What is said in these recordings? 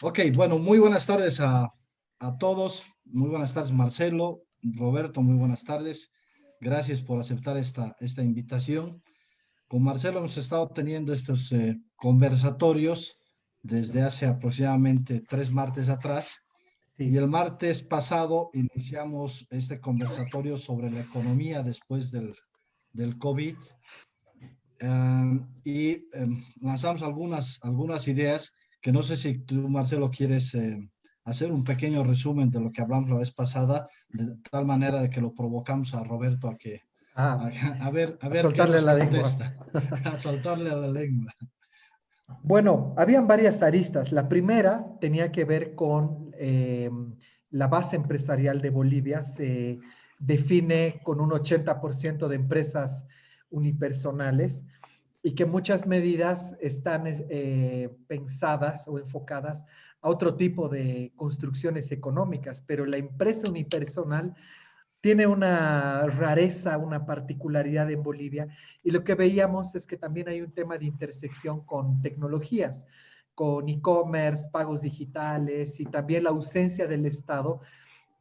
Ok, bueno, muy buenas tardes a todos. Muy buenas tardes, Marcelo, Roberto, muy buenas tardes. Gracias por aceptar esta invitación. Con Marcelo hemos estado teniendo estos conversatorios desde hace aproximadamente 3 martes atrás. Y Sí, el martes pasado iniciamos este conversatorio sobre la economía después del COVID. Lanzamos algunas ideas que no sé si tú, Marcelo, quieres hacer un pequeño resumen de lo que hablamos la vez pasada, de tal manera de que lo provocamos a Roberto a, ah, a a ver qué soltarle nos la lengua. contesta, a saltarle a la lengua. Bueno, habían varias aristas. La primera tenía que ver con la base empresarial de Bolivia. Se define con un 80% de empresas unipersonales y que muchas medidas están pensadas o enfocadas a otro tipo de construcciones económicas, pero la empresa unipersonal tiene una rareza, una particularidad en Bolivia, y lo que veíamos es que también hay un tema de intersección con tecnologías, con e-commerce, pagos digitales y también la ausencia del Estado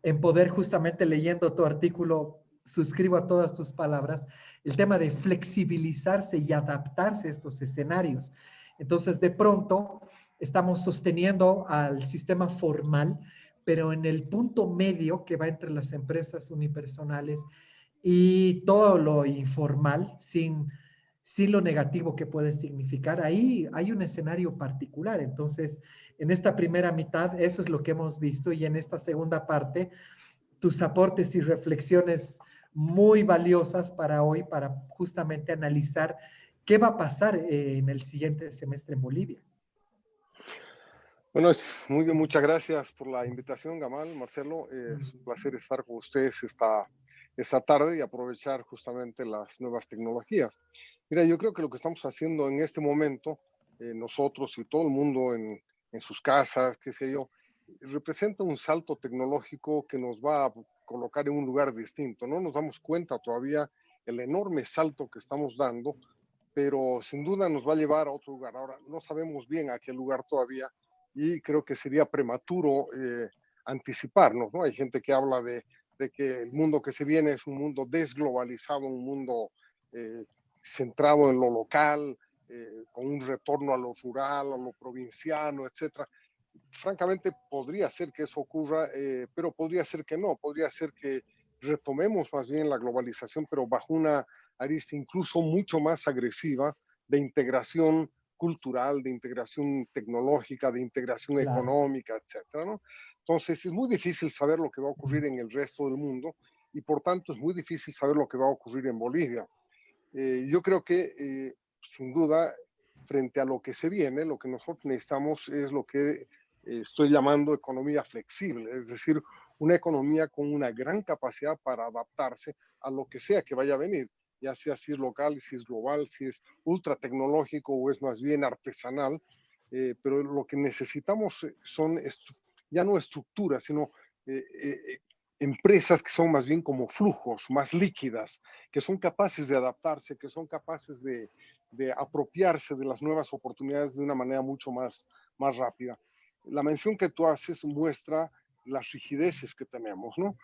en poder, justamente leyendo tu artículo, suscribo a todas tus palabras, el tema de flexibilizarse y adaptarse a estos escenarios. Entonces, de pronto, estamos sosteniendo al sistema formal, pero en el punto medio que va entre las empresas unipersonales y todo lo informal, sin lo negativo que puede significar, ahí hay un escenario particular. Entonces, en esta primera mitad, eso es lo que hemos visto, y en esta segunda parte, tus aportes y reflexiones muy valiosas para hoy, para justamente analizar qué va a pasar en el siguiente semestre en Bolivia. Bueno, es muy bien, muchas gracias por la invitación, Gamal, Marcelo. Es un placer estar con ustedes esta tarde y aprovechar justamente las nuevas tecnologías. Mira, yo creo que lo que estamos haciendo en este momento, nosotros y todo el mundo en sus casas, qué sé yo, representa un salto tecnológico que nos va a colocar en un lugar distinto. No nos damos cuenta todavía el enorme salto que estamos dando, pero sin duda nos va a llevar a otro lugar. Ahora, no sabemos bien a qué lugar todavía, y creo que sería prematuro anticiparnos, ¿no? Hay gente que habla de que el mundo que se viene es un mundo desglobalizado, un mundo eh, centrado en lo local, con un retorno a lo rural, a lo provinciano, etcétera. Francamente, podría ser que eso ocurra, pero podría ser que no, podría ser que retomemos más bien la globalización, pero bajo una arista incluso mucho más agresiva de integración cultural, de integración tecnológica, de integración Claro. económica, etcétera, ¿no? Entonces, es muy difícil saber lo que va a ocurrir en el resto del mundo, y por tanto es muy difícil saber lo que va a ocurrir en Bolivia. Yo creo que, sin duda, frente a lo que se viene, lo que nosotros necesitamos es lo que estoy llamando economía flexible, es decir, una economía con una gran capacidad para adaptarse a lo que sea que vaya a venir, ya sea si es local, si es global, si es ultra tecnológico o es más bien artesanal, pero lo que necesitamos son ya no estructuras, sino empresas que son más bien como flujos, más líquidas, que son capaces de adaptarse, que son capaces de apropiarse de las nuevas oportunidades de una manera mucho más rápida. La mención que tú haces muestra las rigideces que tenemos, ¿no?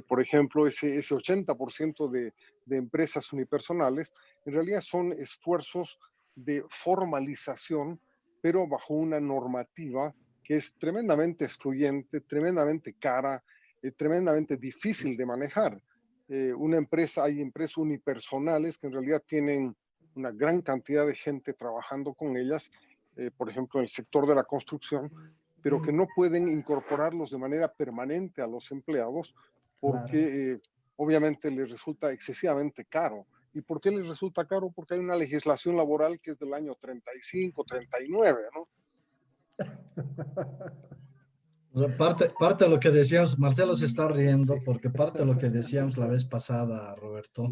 Por ejemplo, ese 80% de empresas unipersonales en realidad son esfuerzos de formalización, pero bajo una normativa que es tremendamente excluyente, tremendamente cara, tremendamente difícil de manejar. Hay empresas unipersonales que en realidad tienen una gran cantidad de gente trabajando con ellas, por ejemplo, en el sector de la construcción, pero que no pueden incorporarlos de manera permanente a los empleados Claro. porque obviamente les resulta excesivamente caro. ¿Y por qué les resulta caro? Porque hay una legislación laboral que es del año 35, 39, ¿no? O sea, parte de lo que decíamos, Marcelo se está Sí. riendo porque parte de lo que decíamos la vez pasada, Roberto,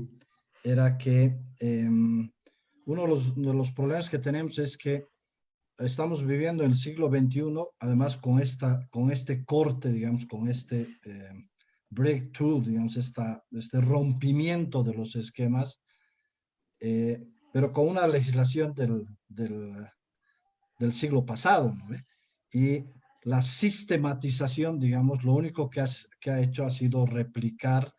era que uno de los problemas que tenemos es que estamos viviendo en el siglo XXI, además con este corte, digamos, con este breakthrough, digamos, este rompimiento de los esquemas, pero con una legislación del siglo pasado, ¿no? Y la sistematización, digamos, lo único que ha hecho ha sido replicar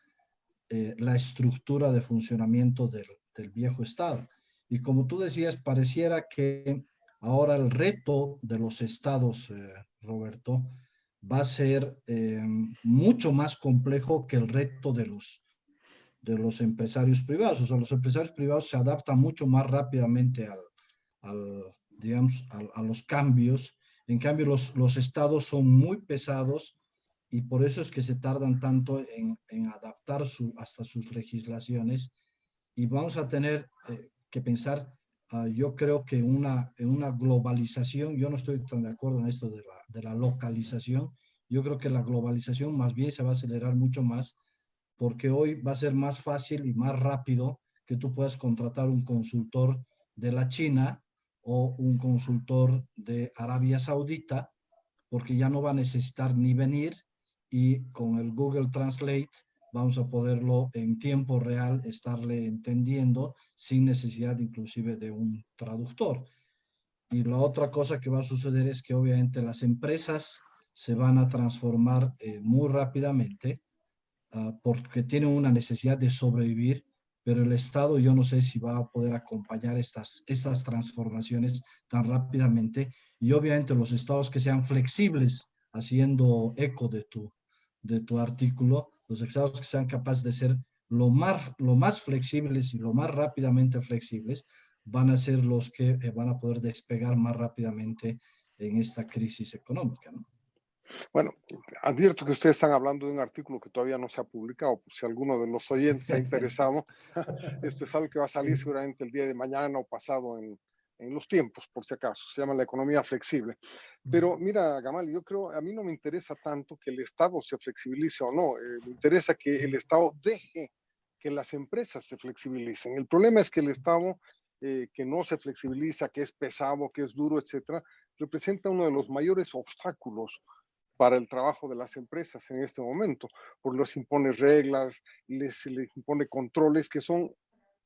la estructura de funcionamiento del viejo Estado. Y como tú decías, pareciera que ahora el reto de los estados, Roberto, va a ser mucho más complejo que el reto de los empresarios privados. O sea, los empresarios privados se adaptan mucho más rápidamente digamos, a los cambios. En cambio, los estados son muy pesados y por eso es que se tardan tanto en adaptar hasta sus legislaciones. Y vamos a tener que pensar, yo creo que en una globalización, yo no estoy tan de acuerdo en esto de la localización, yo creo que la globalización más bien se va a acelerar mucho más porque hoy va a ser más fácil y más rápido que tú puedas contratar un consultor de la China o un consultor de Arabia Saudita, porque ya no va a necesitar ni venir y con el Google Translate vamos a poderlo en tiempo real estarle entendiendo sin necesidad inclusive de un traductor. Y la otra cosa que va a suceder es que obviamente las empresas se van a transformar muy rápidamente porque tienen una necesidad de sobrevivir, pero el Estado yo no sé si va a poder acompañar estas transformaciones tan rápidamente y obviamente los estados que sean flexibles, haciendo eco de tu artículo, los estados que sean capaces de ser lo más flexibles y lo más rápidamente flexibles van a ser los que van a poder despegar más rápidamente en esta crisis económica, ¿no? Bueno, advierto que ustedes están hablando de un artículo que todavía no se ha publicado, por si alguno de los oyentes ha interesado. Esto es algo que va a salir seguramente el día de mañana o pasado en los tiempos, por si acaso. Se llama la economía flexible. Pero mira, Gamal, yo creo, a mí no me interesa tanto que el Estado se flexibilice o no. Me interesa que el Estado deje que las empresas se flexibilicen. El problema es que el Estado que no se flexibiliza, que es pesado, que es duro, etcétera, representa uno de los mayores obstáculos para el trabajo de las empresas en este momento, porque les impone reglas, les impone controles que son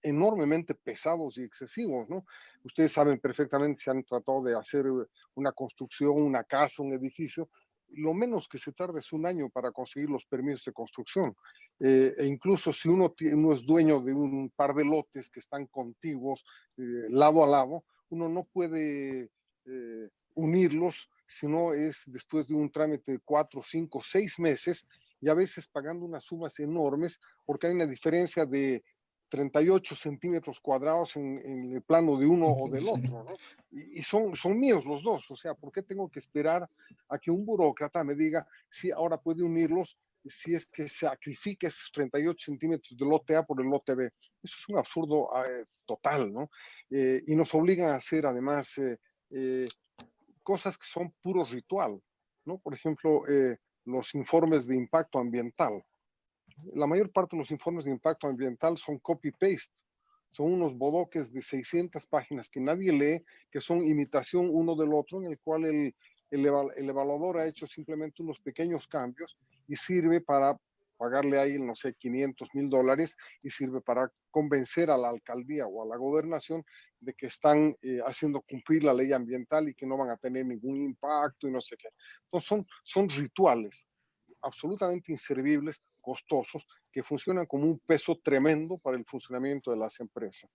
enormemente pesados y excesivos, ¿no? Ustedes saben perfectamente si han tratado de hacer una construcción, una casa, un edificio, lo menos que se tarda es un año para conseguir los permisos de construcción. E incluso si uno es dueño de un par de lotes que están contiguos, lado a lado, uno no puede unirlos, sino es después de un trámite de 4, 5, 6 meses y a veces pagando unas sumas enormes porque hay una diferencia de 38 centímetros cuadrados en el plano de uno o del otro, ¿no? Y son míos los dos, o sea, ¿por qué tengo que esperar a que un burócrata me diga si ahora puede unirlos si es que sacrifica esos 38 centímetros del lote A por el lote B? Eso es un absurdo total, ¿no? Y nos obligan a hacer además cosas que son puro ritual, ¿no? Por ejemplo, los informes de impacto ambiental. La mayor parte de los informes de impacto ambiental son copy-paste, son unos bodoques de 600 páginas que nadie lee, que son imitación uno del otro, en el cual el evaluador ha hecho simplemente unos pequeños cambios y sirve para pagarle ahí, no sé, $500,000 y sirve para convencer a la alcaldía o a la gobernación de que están haciendo cumplir la ley ambiental y que no van a tener ningún impacto y no sé qué. Entonces son rituales absolutamente inservibles, costosos, que funcionan como un peso tremendo para el funcionamiento de las empresas.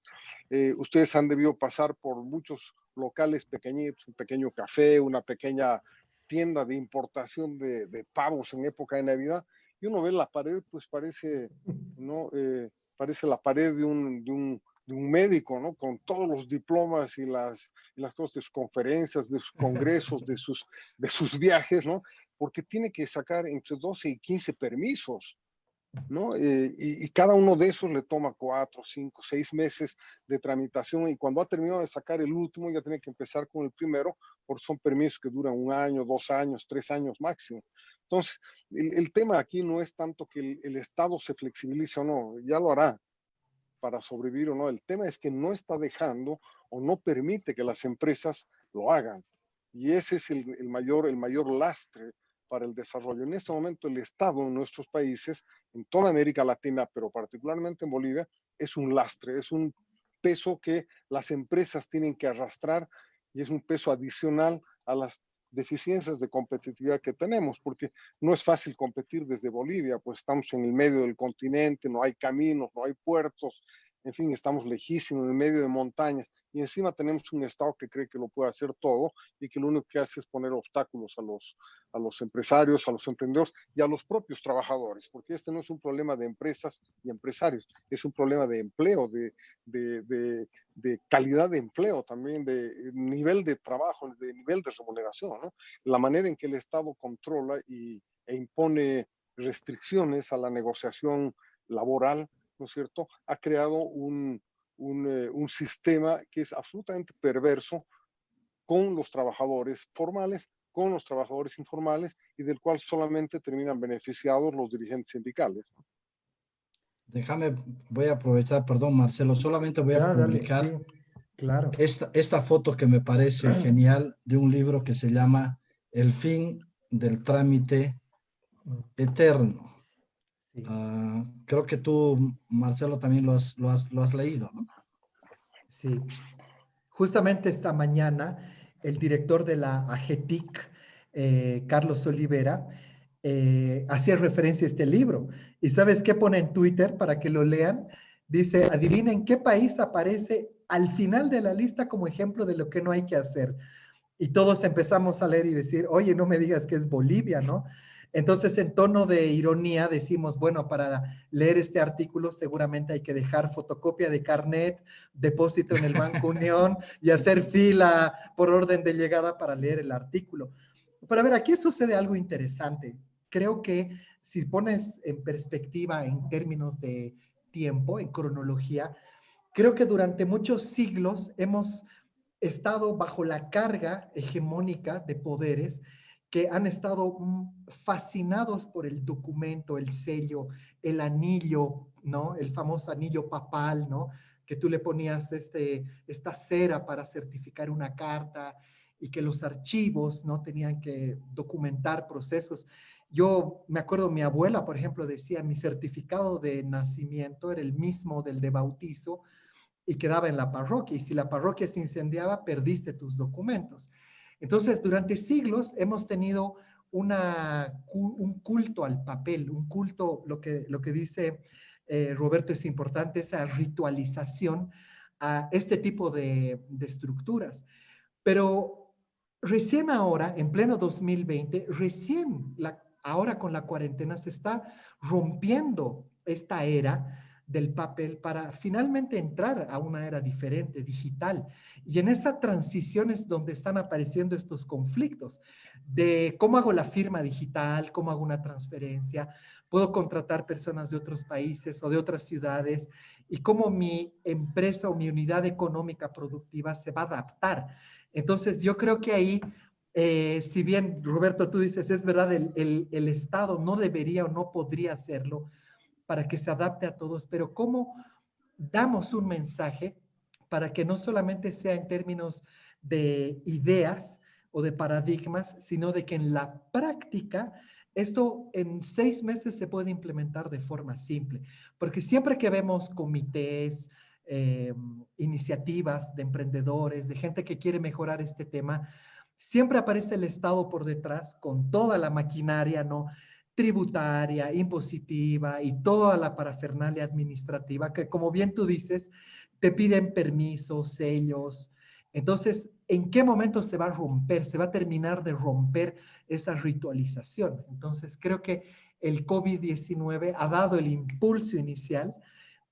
Ustedes han debido pasar por muchos locales pequeñitos, un pequeño café, una pequeña tienda de importación de pavos en época de Navidad, y uno ve la pared, pues parece, ¿no? Parece la pared de un médico, ¿no? Con todos los diplomas y las cosas de sus conferencias, de sus congresos, de sus viajes, ¿no? Porque tiene que sacar entre 12 y 15 permisos, ¿no? Y cada uno de esos le toma 4, 5, 6 meses de tramitación y cuando ha terminado de sacar el último ya tiene que empezar con el primero porque son permisos que duran 1 año, 2 años, 3 años máximo. Entonces, el tema aquí no es tanto que el Estado se flexibilice o no, ya lo hará para sobrevivir o no. El tema es que no está dejando o no permite que las empresas lo hagan. Y ese es el mayor lastre para el desarrollo. En este momento el Estado en nuestros países, en toda América Latina, pero particularmente en Bolivia, es un lastre, es un peso que las empresas tienen que arrastrar y es un peso adicional a las deficiencias de competitividad que tenemos, porque no es fácil competir desde Bolivia, pues estamos en el medio del continente, no hay caminos, no hay puertos, en fin, estamos lejísimos, en el medio de montañas, y encima tenemos un Estado que cree que lo puede hacer todo y que lo único que hace es poner obstáculos a los empresarios, a los emprendedores y a los propios trabajadores, porque este no es un problema de empresas y empresarios, es un problema de empleo, de calidad de empleo, también de nivel de trabajo, de nivel de remuneración, ¿no? La manera en que el Estado controla e impone restricciones a la negociación laboral, ¿no es cierto?, ha creado un sistema que es absolutamente perverso con los trabajadores formales, con los trabajadores informales y del cual solamente terminan beneficiados los dirigentes sindicales. Déjame, voy a aprovechar, perdón, Marcelo, solamente voy a Dale, publicar sí, claro. esta foto que me parece genial de un libro que se llama El fin del trámite eterno. Sí. Creo que tú, Marcelo, también lo has leído, ¿no? Sí. Justamente esta mañana, el director de la AGETIC, Carlos Olivera, hacía referencia a este libro. ¿Y sabes qué pone en Twitter para que lo lean? Dice, adivinen qué país aparece al final de la lista como ejemplo de lo que no hay que hacer. Y todos empezamos a leer y decir, oye, no me digas que es Bolivia, ¿no? Entonces, en tono de ironía, decimos, bueno, para leer este artículo seguramente hay que dejar fotocopia de carnet, depósito en el Banco Unión y hacer fila por orden de llegada para leer el artículo. Pero a ver, aquí sucede algo interesante. Creo que si pones en perspectiva en términos de tiempo, en cronología, creo que durante muchos siglos hemos estado bajo la carga hegemónica de poderes que han estado fascinados por el documento, el sello, el anillo, ¿no? El famoso anillo papal, ¿no? Que tú le ponías esta cera para certificar una carta y que los archivos, ¿no? Tenían que documentar procesos. Yo me acuerdo, mi abuela, por ejemplo, decía, mi certificado de nacimiento era el mismo del de bautizo, y quedaba en la parroquia. Y si la parroquia se incendiaba, perdiste tus documentos. Entonces, durante siglos hemos tenido un culto al papel, un culto, lo que dice Roberto es importante, esa ritualización a este tipo de estructuras. Pero recién ahora, en pleno 2020, ahora con la cuarentena se está rompiendo esta era del papel para finalmente entrar a una era diferente, digital. Y en esa transición es donde están apareciendo estos conflictos de cómo hago la firma digital, cómo hago una transferencia, puedo contratar personas de otros países o de otras ciudades y cómo mi empresa o mi unidad económica productiva se va a adaptar. Entonces, yo creo que ahí, si bien, Roberto, tú dices, es verdad, el Estado no debería o no podría hacerlo para que se adapte a todos, pero ¿cómo damos un mensaje para que no solamente sea en términos de ideas o de paradigmas, sino de que en la práctica esto en 6 meses se puede implementar de forma simple? Porque siempre que vemos comités, iniciativas de emprendedores, de gente que quiere mejorar este tema, siempre aparece el Estado por detrás con toda la maquinaria, ¿no? Tributaria, impositiva y toda la parafernalia administrativa que, como bien tú dices, te piden permisos, sellos. Entonces, ¿en qué momento se va a romper? Se va a terminar de romper esa ritualización. Entonces, creo que el COVID-19 ha dado el impulso inicial,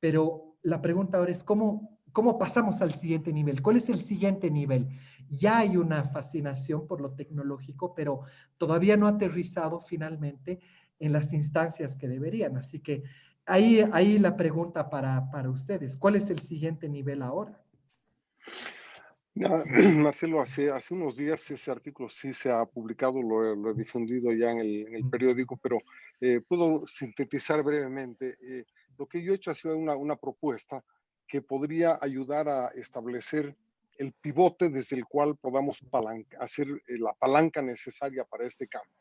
pero la pregunta ahora es, ¿cómo pasamos al siguiente nivel? ¿Cuál es el siguiente nivel? Ya hay una fascinación por lo tecnológico, pero todavía no ha aterrizado finalmente en las instancias que deberían. Así que ahí la pregunta para ustedes, ¿cuál es el siguiente nivel ahora? Marcelo, hace unos días ese artículo sí se ha publicado, lo he difundido ya en el periódico, pero puedo sintetizar brevemente. Lo que yo he hecho ha sido una propuesta que podría ayudar a establecer el pivote desde el cual podamos hacer la palanca necesaria para este cambio.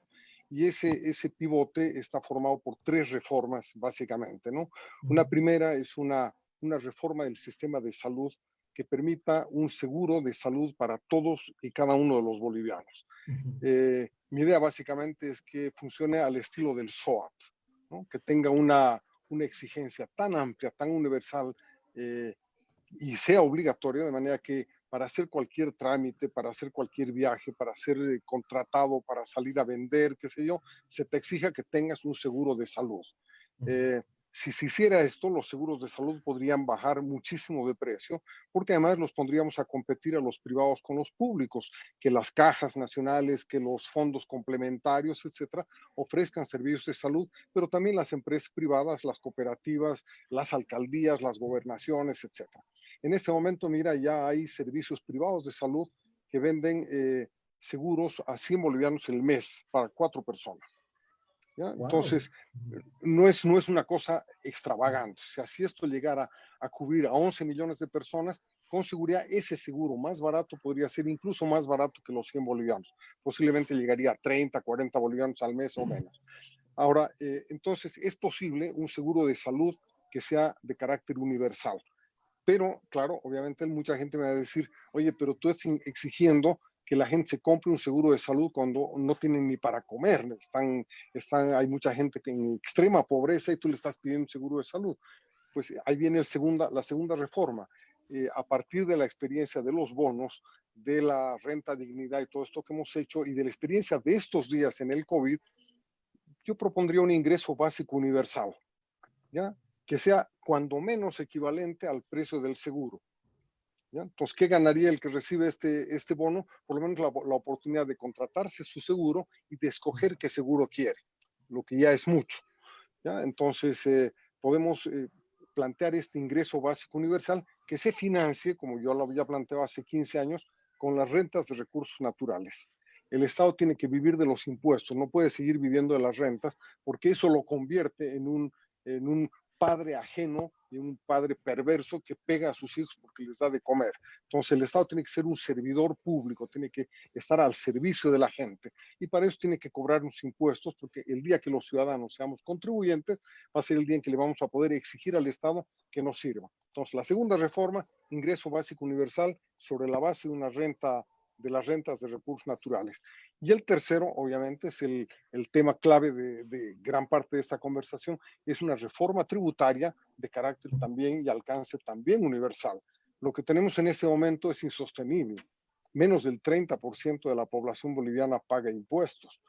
Y ese pivote está formado por 3 reformas, básicamente, ¿no? Una primera es una reforma del sistema de salud que permita un seguro de salud para todos y cada uno de los bolivianos. Mi idea básicamente es que funcione al estilo del SOAT, ¿no? Que tenga una exigencia tan amplia, tan universal, y sea obligatorio, de manera que para hacer cualquier trámite, para hacer cualquier viaje, para ser contratado, para salir a vender, qué sé yo, se te exija que tengas un seguro de salud. Si se hiciera esto, los seguros de salud podrían bajar muchísimo de precio, porque además los pondríamos a competir a los privados con los públicos, que las cajas nacionales, que los fondos complementarios, etcétera, ofrezcan servicios de salud, pero también las empresas privadas, las cooperativas, las alcaldías, las gobernaciones, etcétera. En este momento, mira, ya hay servicios privados de salud que venden seguros a 100 bolivianos el mes para 4 personas. ¿Ya? Wow. Entonces, no es una cosa extravagante. O sea, si esto llegara a cubrir a 11 millones de personas, con seguridad ese seguro más barato podría ser incluso más barato que los 100 bolivianos. Posiblemente llegaría a 30, 40 bolivianos al mes o menos. Ahora, entonces, es posible un seguro de salud que sea de carácter universal. Pero, claro, obviamente mucha gente me va a decir, oye, pero tú estás exigiendo que la gente se compre un seguro de salud cuando no tienen ni para comer. Hay mucha gente en extrema pobreza y tú le estás pidiendo un seguro de salud. Pues ahí viene la segunda reforma. A partir de la experiencia de los bonos, de la renta dignidad y todo esto que hemos hecho y de la experiencia de estos días en el COVID, yo propondría un ingreso básico universal, ¿ya? Que sea cuando menos equivalente al precio del seguro. ¿Ya? Entonces, ¿qué ganaría el que recibe este bono? Por lo menos la oportunidad de contratarse su seguro y de escoger qué seguro quiere, lo que ya es mucho. ¿Ya? Entonces, podemos plantear este ingreso básico universal que se financie, como yo lo había planteado hace 15 años, con las rentas de recursos naturales. El Estado tiene que vivir de los impuestos, no puede seguir viviendo de las rentas, porque eso lo convierte en un padre ajeno y un padre perverso que pega a sus hijos porque les da de comer. Entonces el Estado tiene que ser un servidor público, tiene que estar al servicio de la gente y para eso tiene que cobrar unos impuestos porque el día que los ciudadanos seamos contribuyentes va a ser el día en que le vamos a poder exigir al Estado que nos sirva. Entonces la segunda reforma, ingreso básico universal sobre la base de una renta de las rentas de recursos naturales. Y el tercero, obviamente, es el tema clave de gran parte de esta conversación, es una reforma tributaria de carácter también y alcance también universal. Lo que tenemos en este momento es insostenible. Menos del 30% de la población boliviana paga impuestos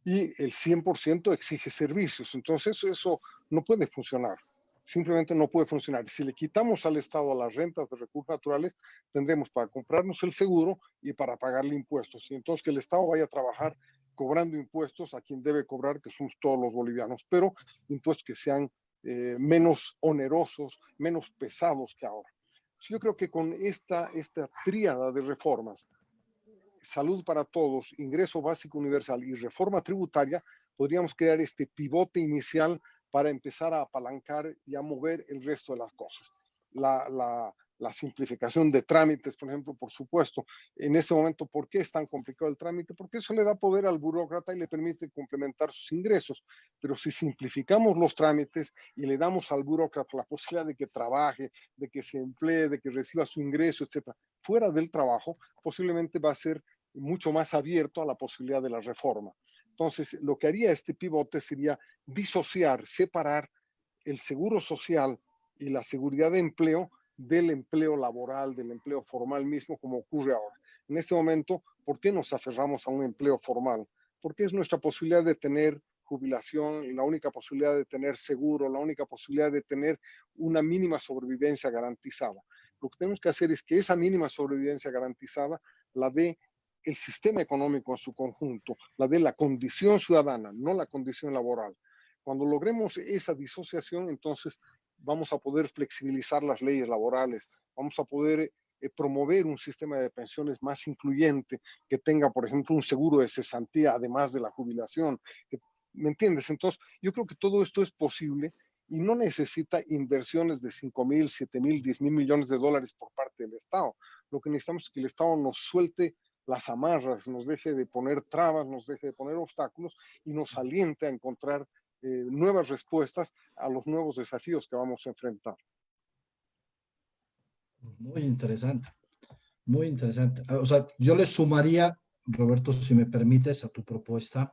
y el 100% exige servicios. Entonces eso no puede funcionar. Simplemente no puede funcionar. Si le quitamos al Estado las rentas de recursos naturales, tendremos para comprarnos el seguro y para pagarle impuestos. Y entonces que el Estado vaya a trabajar cobrando impuestos a quien debe cobrar, que somos todos los bolivianos, pero impuestos que sean menos onerosos, menos pesados que ahora. Yo creo que con esta tríada de reformas, salud para todos, ingreso básico universal y reforma tributaria, podríamos crear este pivote inicial para empezar a apalancar y a mover el resto de las cosas. La simplificación de trámites, por ejemplo, por supuesto. En este momento, ¿por qué es tan complicado el trámite? Porque eso le da poder al burócrata y le permite complementar sus ingresos. Pero si simplificamos los trámites y le damos al burócrata la posibilidad de que trabaje, de que se emplee, de que reciba su ingreso, etcétera, fuera del trabajo, posiblemente va a ser mucho más abierto a la posibilidad de la reforma. Entonces, lo que haría este pivote sería disociar, separar el seguro social y la seguridad de empleo del empleo laboral, del empleo formal mismo, como ocurre ahora. En este momento, ¿por qué nos aferramos a un empleo formal? Porque es nuestra posibilidad de tener jubilación, la única posibilidad de tener seguro, la única posibilidad de tener una mínima sobrevivencia garantizada. Lo que tenemos que hacer es que esa mínima sobrevivencia garantizada la dé el sistema económico en su conjunto, la de la condición ciudadana, no la condición laboral. Cuando logremos esa disociación, entonces vamos a poder flexibilizar las leyes laborales, vamos a poder promover un sistema de pensiones más incluyente, que tenga, por ejemplo, un seguro de cesantía, además de la jubilación. ¿Me entiendes? Entonces, yo creo que todo esto es posible y no necesita inversiones de 5,000, 7,000, 10,000 millones de dólares por parte del Estado. Lo que necesitamos es que el Estado nos suelte las amarras, nos deje de poner trabas, nos deje de poner obstáculos y nos aliente a encontrar nuevas respuestas a los nuevos desafíos que vamos a enfrentar. Muy interesante, muy interesante. O sea, yo le sumaría, Roberto, si me permites, a tu propuesta,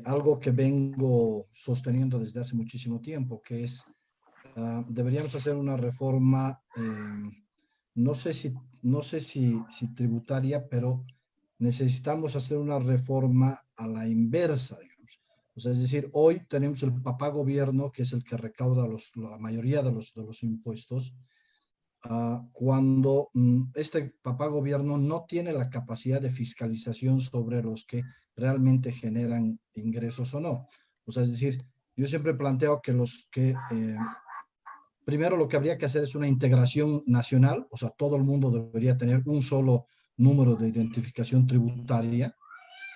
algo que vengo sosteniendo desde hace muchísimo tiempo, que es, deberíamos hacer una reforma, no sé si tributaria, pero necesitamos hacer una reforma a la inversa, digamos. O sea, es decir, hoy tenemos el papá gobierno, que es el que recauda la mayoría de los impuestos, cuando este papá gobierno no tiene la capacidad de fiscalización sobre los que realmente generan ingresos o no. O sea, es decir, yo siempre planteo que primero lo que habría que hacer es una integración nacional, o sea, todo el mundo debería tener un solo número de identificación tributaria,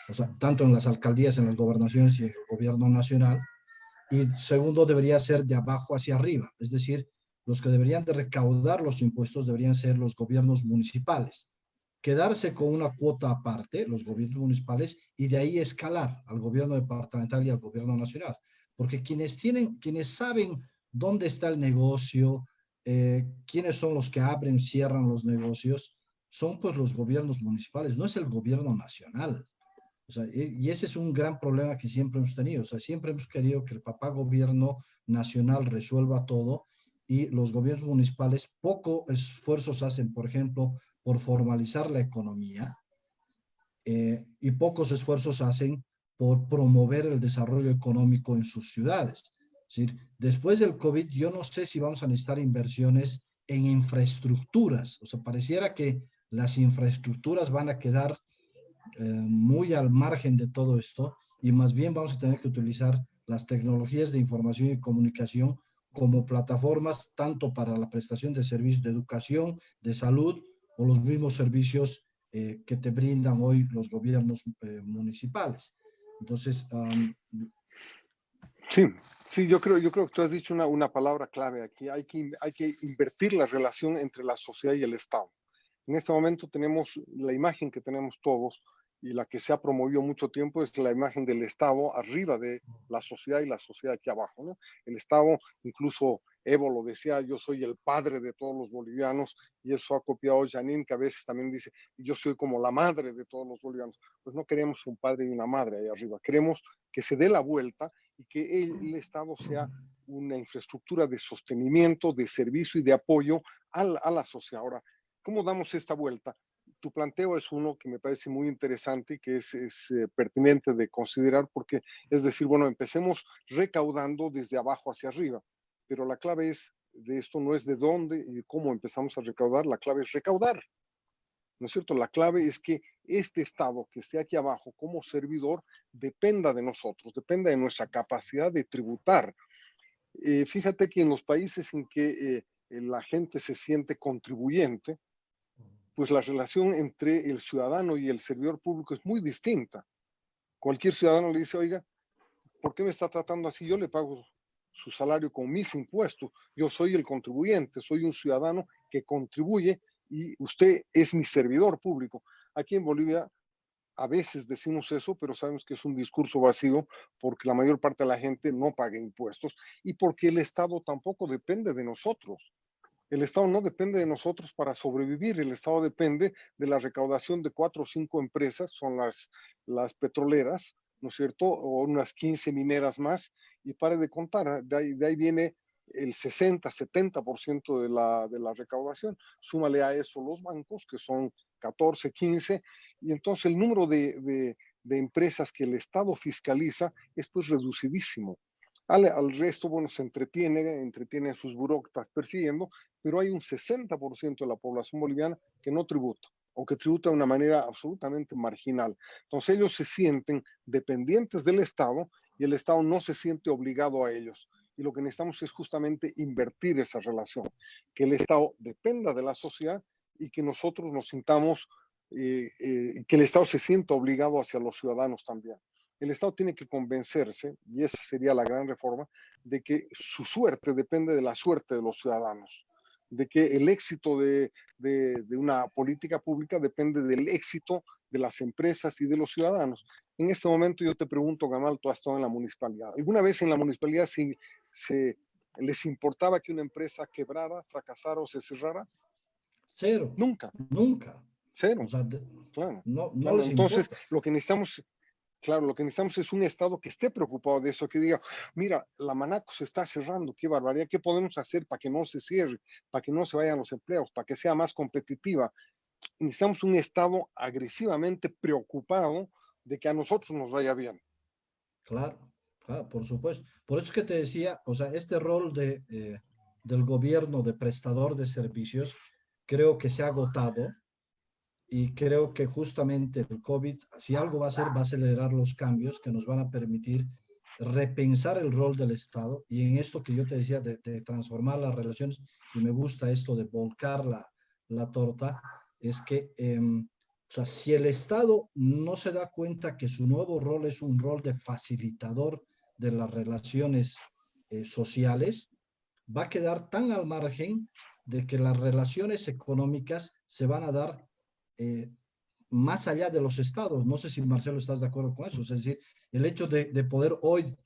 o sea, tanto en las alcaldías, en las gobernaciones y en el gobierno nacional. Y segundo, debería ser de abajo hacia arriba, es decir, los que deberían de recaudar los impuestos deberían ser los gobiernos municipales. Quedarse con una cuota aparte, los gobiernos municipales, y de ahí escalar al gobierno departamental y al gobierno nacional. Porque quienes saben dónde está el negocio, quiénes son los que abren, cierran los negocios, son pues los gobiernos municipales, no es el gobierno nacional. O sea, y ese es un gran problema que siempre hemos tenido. O sea, siempre hemos querido que el papá gobierno nacional resuelva todo y los gobiernos municipales poco esfuerzos hacen, por ejemplo, por formalizar la economía, y pocos esfuerzos hacen por promover el desarrollo económico en sus ciudades. Es decir, después del COVID, yo no sé si vamos a necesitar inversiones en infraestructuras. O sea, pareciera que las infraestructuras van a quedar muy al margen de todo esto y más bien vamos a tener que utilizar las tecnologías de información y comunicación como plataformas tanto para la prestación de servicios de educación, de salud o los mismos servicios que te brindan hoy los gobiernos municipales. Entonces, Sí, sí, yo creo que tú has dicho una palabra clave aquí. Hay que invertir la relación entre la sociedad y el Estado. En este momento tenemos la imagen que tenemos todos y la que se ha promovido mucho tiempo es la imagen del Estado arriba de la sociedad y la sociedad aquí abajo, ¿no? El Estado, incluso Evo lo decía, yo soy el padre de todos los bolivianos y eso ha copiado Janine, que a veces también dice, yo soy como la madre de todos los bolivianos. Pues no queremos un padre y una madre ahí arriba, queremos que se dé la vuelta y que el Estado sea una infraestructura de sostenimiento, de servicio y de apoyo a la sociedad. Ahora, ¿cómo damos esta vuelta? Tu planteo es uno que me parece muy interesante y que es pertinente de considerar porque es decir, bueno, empecemos recaudando desde abajo hacia arriba, pero la clave es de esto no es de dónde y cómo empezamos a recaudar, la clave es recaudar, ¿no es cierto? La clave es que este Estado que esté aquí abajo como servidor dependa de nosotros, dependa de nuestra capacidad de tributar. Fíjate que en los países en que la gente se siente contribuyente, pues la relación entre el ciudadano y el servidor público es muy distinta. Cualquier ciudadano le dice, oiga, ¿por qué me está tratando así? Yo le pago su salario con mis impuestos. Yo soy el contribuyente, soy un ciudadano que contribuye y usted es mi servidor público. Aquí en Bolivia a veces decimos eso, pero sabemos que es un discurso vacío porque la mayor parte de la gente no paga impuestos y porque el Estado tampoco depende de nosotros. El Estado no depende de nosotros para sobrevivir, el Estado depende de la recaudación de 4 o 5 empresas, son las petroleras, ¿no es cierto? O unas 15 mineras más, y pare de contar, de ahí viene el 60-70% de la recaudación. Súmale a eso los bancos, que son 14, 15, y entonces el número de empresas que el Estado fiscaliza es pues reducidísimo. Al resto, bueno, se entretiene a sus burócratas persiguiendo, pero hay un 60% de la población boliviana que no tributa o que tributa de una manera absolutamente marginal. Entonces ellos se sienten dependientes del Estado y el Estado no se siente obligado a ellos. Y lo que necesitamos es justamente invertir esa relación, que el Estado dependa de la sociedad y que nosotros nos sintamos, que el Estado se sienta obligado hacia los ciudadanos también. El Estado tiene que convencerse, y esa sería la gran reforma, de que su suerte depende de la suerte de los ciudadanos, de que el éxito de una política pública depende del éxito de las empresas y de los ciudadanos. En este momento yo te pregunto, Gamal, tú has estado en la municipalidad. ¿Alguna vez en la municipalidad les importaba que una empresa quebrara, fracasara o se cerrara? Cero. Nunca. Nunca. Cero. O sea, Claro. no Claro. les Entonces, importa. lo que necesitamos, claro, lo que necesitamos es un Estado que esté preocupado de eso, que diga, mira, la Manaco se está cerrando, qué barbaridad, ¿qué podemos hacer para que no se cierre, para que no se vayan los empleos, para que sea más competitiva? Necesitamos un Estado agresivamente preocupado de que a nosotros nos vaya bien. Claro, claro, por supuesto. Por eso es que te decía, o sea, este rol del gobierno de prestador de servicios creo que se ha agotado y creo que justamente el COVID, si algo va a hacer, va a acelerar los cambios que nos van a permitir repensar el rol del Estado y en esto que yo te decía de transformar las relaciones, y me gusta esto de volcar la torta, es que, o sea, si el Estado no se da cuenta que su nuevo rol es un rol de facilitador de las relaciones sociales, va a quedar tan al margen de que las relaciones económicas se van a dar eh, más allá de los estados. No sé si Marcelo estás de acuerdo con eso. Es decir, el hecho de poder hoy,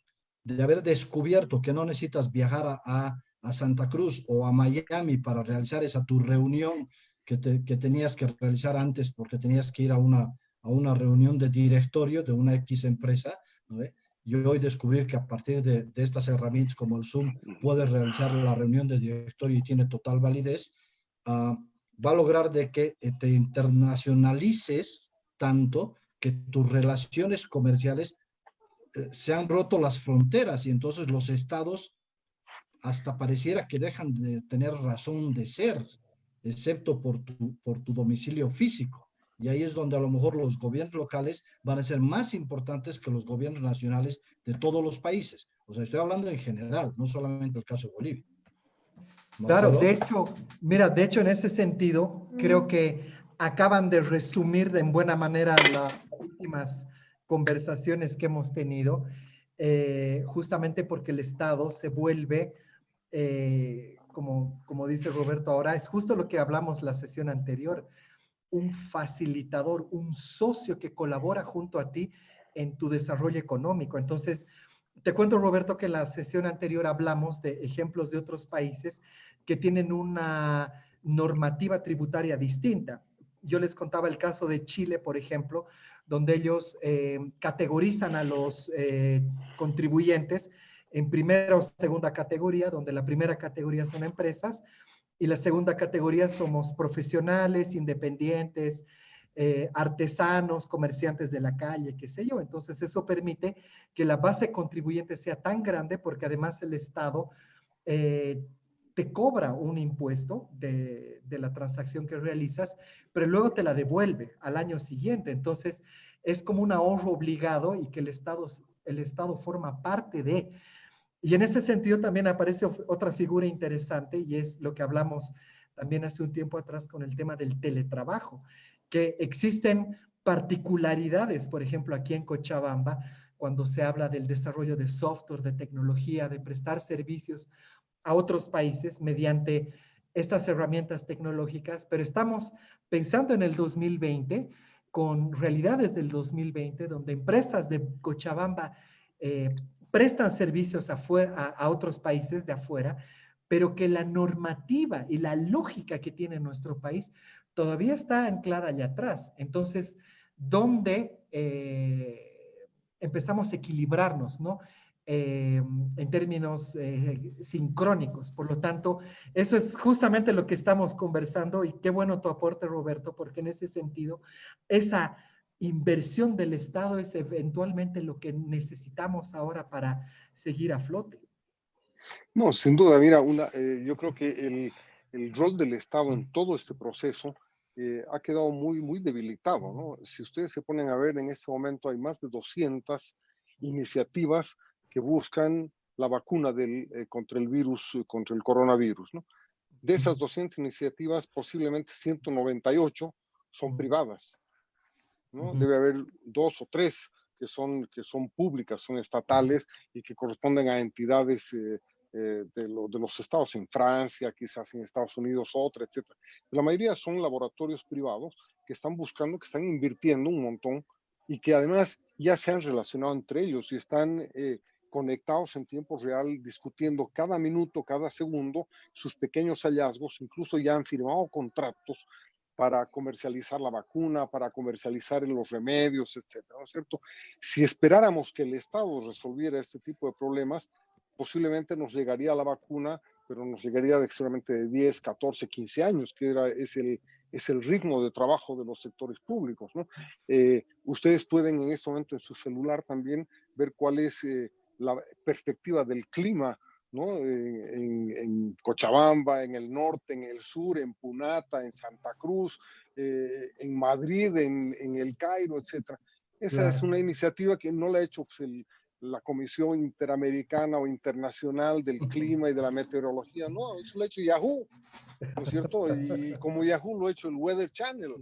de haber descubierto que no necesitas viajar a Santa Cruz o a Miami para realizar esa tu reunión que tenías que realizar antes porque tenías que ir a una reunión de directorio de una X empresa, ¿no? Y hoy descubrir que a partir de estas herramientas como el Zoom puedes realizar la reunión de directorio y tiene total validez, va a lograr de que te internacionalices tanto que tus relaciones comerciales se han roto las fronteras y entonces los estados hasta pareciera que dejan de tener razón de ser, excepto por tu domicilio físico. Y ahí es donde a lo mejor los gobiernos locales van a ser más importantes que los gobiernos nacionales de todos los países. O sea, estoy hablando en general, no solamente el caso de Bolivia. Claro, Marcelo. de hecho, mira, de hecho en ese sentido, creo que acaban de resumir en buena manera las últimas conversaciones que hemos tenido, justamente porque el Estado se vuelve, como dice Roberto ahora, es justo lo que hablamos la sesión anterior, un facilitador, un socio que colabora junto a ti en tu desarrollo económico. Entonces, te cuento, Roberto, que en la sesión anterior hablamos de ejemplos de otros países que tienen una normativa tributaria distinta. Yo les contaba el caso de Chile, por ejemplo, donde ellos categorizan a los contribuyentes en primera o segunda categoría, donde la primera categoría son empresas y la segunda categoría somos profesionales, independientes, artesanos, comerciantes de la calle, qué sé yo. Entonces eso permite que la base contribuyente sea tan grande porque además el Estado te cobra un impuesto de la transacción que realizas, pero luego te la devuelve al año siguiente. Entonces es como un ahorro obligado y que el Estado forma parte de. Y en ese sentido también aparece otra figura interesante y es lo que hablamos también hace un tiempo atrás con el tema del teletrabajo, que existen particularidades, por ejemplo, aquí en Cochabamba, cuando se habla del desarrollo de software, de tecnología, de prestar servicios a otros países mediante estas herramientas tecnológicas, pero estamos pensando en el 2020 con realidades del 2020, donde empresas de Cochabamba prestan servicios a otros países de afuera, pero que la normativa y la lógica que tiene nuestro país todavía está anclada allá atrás. Entonces, ¿dónde empezamos a equilibrarnos, ¿no? En términos sincrónicos. Por lo tanto, eso es justamente lo que estamos conversando y qué bueno tu aporte, Roberto, porque en ese sentido, esa inversión del Estado es eventualmente lo que necesitamos ahora para seguir a flote. No, sin duda, mira, yo creo que el rol del Estado en todo este proceso ha quedado muy, muy debilitado, ¿no? Si ustedes se ponen a ver, en este momento hay más de 200 iniciativas que buscan la vacuna contra el virus, contra el coronavirus, ¿no? De esas 200 iniciativas, posiblemente 198 son privadas, ¿no? Debe haber 2 o 3 que son públicas, son estatales y que corresponden a entidades de los estados en Francia, quizás en Estados Unidos, otra, etcétera. La mayoría son laboratorios privados que están buscando, que están invirtiendo un montón y que además ya se han relacionado entre ellos y están conectados en tiempo real, discutiendo cada minuto, cada segundo, sus pequeños hallazgos. Incluso ya han firmado contratos para comercializar la vacuna, para comercializar los remedios, etcétera, ¿no es cierto? Si esperáramos que el Estado resolviera este tipo de problemas, posiblemente nos llegaría la vacuna, pero nos llegaría seguramente de 10, 14, 15 años, que es el ritmo de trabajo de los sectores públicos, ¿no? Ustedes pueden en este momento en su celular también ver cuál es la perspectiva del clima, ¿no? En Cochabamba, en el norte, en el sur, en Punata, en Santa Cruz, en Madrid, en el Cairo, etcétera. Esa es una iniciativa que no la ha hecho pues, la Comisión Interamericana o Internacional del Clima y de la Meteorología, no, eso lo ha hecho Yahoo, ¿no es cierto? Y como Yahoo lo ha hecho el Weather Channel.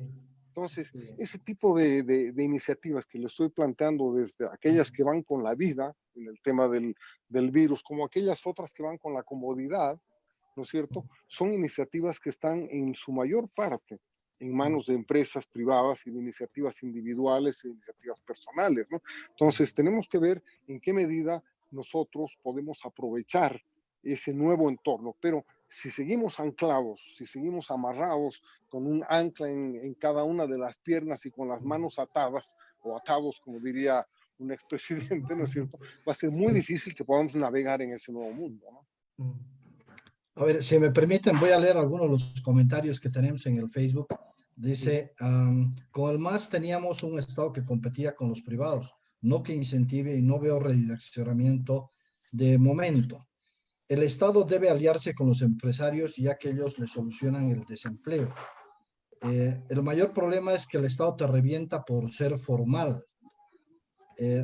Entonces, ese tipo de iniciativas que le estoy planteando, desde aquellas que van con la vida, en el tema del virus, como aquellas otras que van con la comodidad, ¿no es cierto? Son iniciativas que están en su mayor parte en manos de empresas privadas y de iniciativas individuales e iniciativas personales, ¿no? Entonces, tenemos que ver en qué medida nosotros podemos aprovechar ese nuevo entorno, pero si seguimos anclados, si seguimos amarrados con un ancla en cada una de las piernas y con las manos atadas, o atados, como diría un expresidente, ¿no es cierto? Va a ser muy difícil que podamos navegar en ese nuevo mundo, ¿no? A ver, si me permiten, voy a leer algunos de los comentarios que tenemos en el Facebook. Dice, con el MAS teníamos un Estado que competía con los privados, no que incentive, y no veo redireccionamiento de momento. El Estado debe aliarse con los empresarios ya que ellos le solucionan el desempleo. El mayor problema es que el Estado te revienta por ser formal.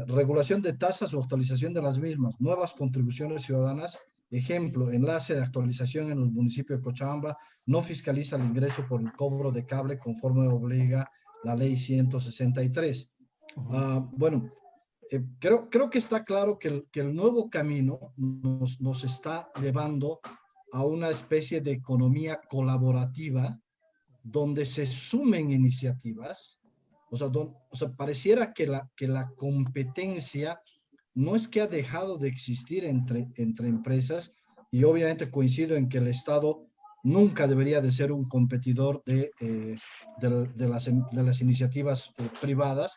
Regulación de tasas o actualización de las mismas, nuevas contribuciones ciudadanas. Ejemplo, enlace de actualización en los municipios de Cochabamba no fiscaliza el ingreso por el cobro de cable conforme obliga la ley 163. Bueno, creo que está claro que el nuevo camino nos está llevando a una especie de economía colaborativa donde se sumen iniciativas. O sea, pareciera que la competencia no es que ha dejado de existir entre empresas, y obviamente coincido en que el Estado nunca debería de ser un competidor de las iniciativas privadas.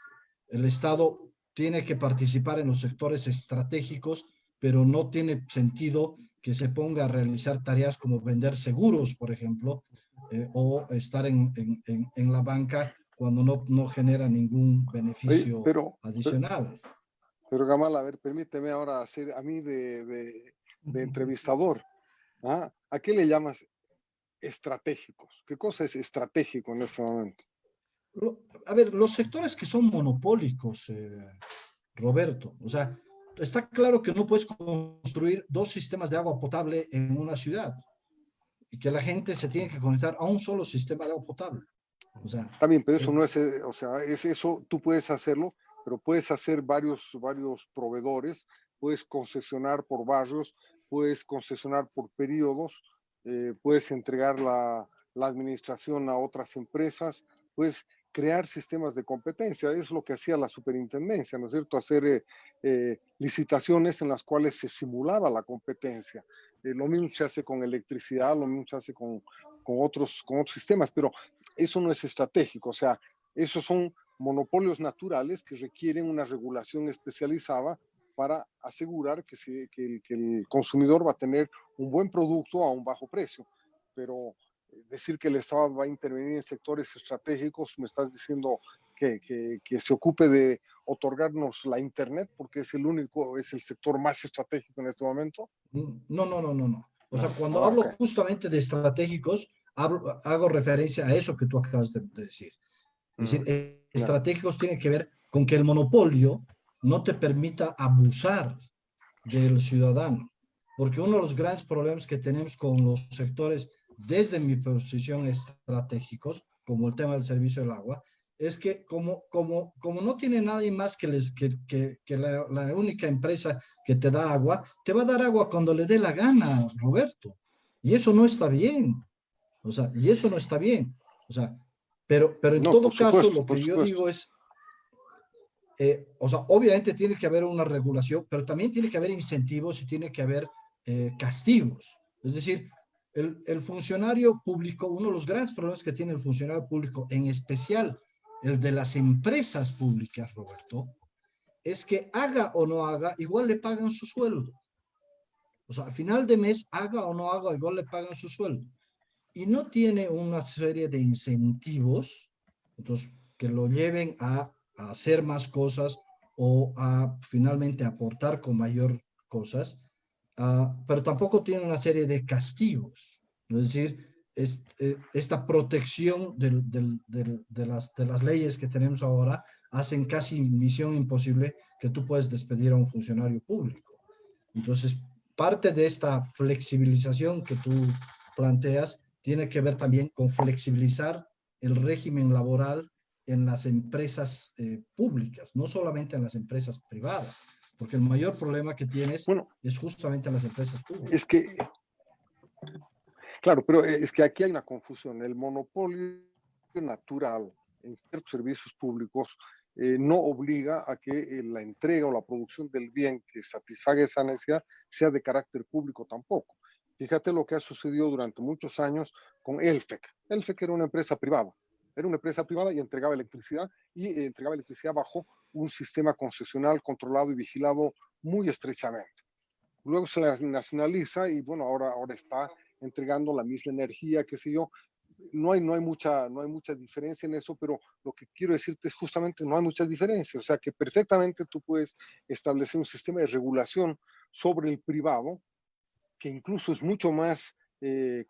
El Estado tiene que participar en los sectores estratégicos, pero no tiene sentido que se ponga a realizar tareas como vender seguros, por ejemplo, o estar en la banca cuando no genera ningún beneficio adicional. Pero Gamal, a ver, permíteme ahora hacer a mí de entrevistador. ¿Ah? ¿A qué le llamas estratégicos? ¿Qué cosa es estratégico en este momento? A ver, los sectores que son monopólicos, Roberto, o sea, está claro que no puedes construir dos sistemas de agua potable en una ciudad y que la gente se tiene que conectar a un solo sistema de agua potable. O sea, también, pero eso no es, o sea, eso tú puedes hacerlo, pero puedes hacer varios proveedores, puedes concesionar por barrios, puedes concesionar por periodos, puedes entregar la administración a otras empresas, puedes crear sistemas de competencia. Es lo que hacía la superintendencia, ¿no es cierto? Hacer licitaciones en las cuales se simulaba la competencia. Lo mismo se hace con electricidad, lo mismo se hace con otros sistemas, pero eso no es estratégico. O sea, esos son monopolios naturales que requieren una regulación especializada para asegurar que el consumidor va a tener un buen producto a un bajo precio. Pero decir que el Estado va a intervenir en sectores estratégicos, me estás diciendo que se ocupe de otorgarnos la Internet porque es el sector más estratégico en este momento. No. O sea, cuando hablo justamente de estratégicos, hago referencia a eso que tú acabas de decir. Es decir, estratégicos tiene que ver con que el monopolio no te permita abusar del ciudadano. Porque uno de los grandes problemas que tenemos con los sectores, desde mi posición, estratégicos, como el tema del servicio del agua, es que como no tiene nadie más que la única empresa que te da agua, te va a dar agua cuando le dé la gana, Roberto. Y eso no está bien. O sea, y eso no está bien. O sea, pero en todo caso, lo que yo digo es, o sea, obviamente tiene que haber una regulación, pero también tiene que haber incentivos y tiene que haber castigos. Es decir, el funcionario público, uno de los grandes problemas que tiene el funcionario público, en especial el de las empresas públicas, Roberto, es que haga o no haga, igual le pagan su sueldo. O sea, a final de mes, haga o no haga, igual le pagan su sueldo. Y no tiene una serie de incentivos, entonces, que lo lleven a hacer más cosas o a finalmente aportar con mayor cosas, pero tampoco tiene una serie de castigos. Es decir, esta protección de las leyes que tenemos ahora hacen casi misión imposible que tú puedes despedir a un funcionario público. Entonces, parte de esta flexibilización que tú planteas tiene que ver también con flexibilizar el régimen laboral en las empresas públicas, no solamente en las empresas privadas, porque el mayor problema que tienes es justamente en las empresas públicas. Es que, claro, pero es que aquí hay una confusión. El monopolio natural en ciertos servicios públicos no obliga a que la entrega o la producción del bien que satisfaga esa necesidad sea de carácter público tampoco. Fíjate lo que ha sucedido durante muchos años con Elfec. Elfec era una empresa privada. Era una empresa privada y entregaba electricidad bajo un sistema concesional controlado y vigilado muy estrechamente. Luego se la nacionaliza y bueno, ahora está entregando la misma energía, qué sé yo. No hay mucha diferencia en eso, pero lo que quiero decirte es justamente no hay mucha diferencia. O sea que perfectamente tú puedes establecer un sistema de regulación sobre el privado que incluso es mucho más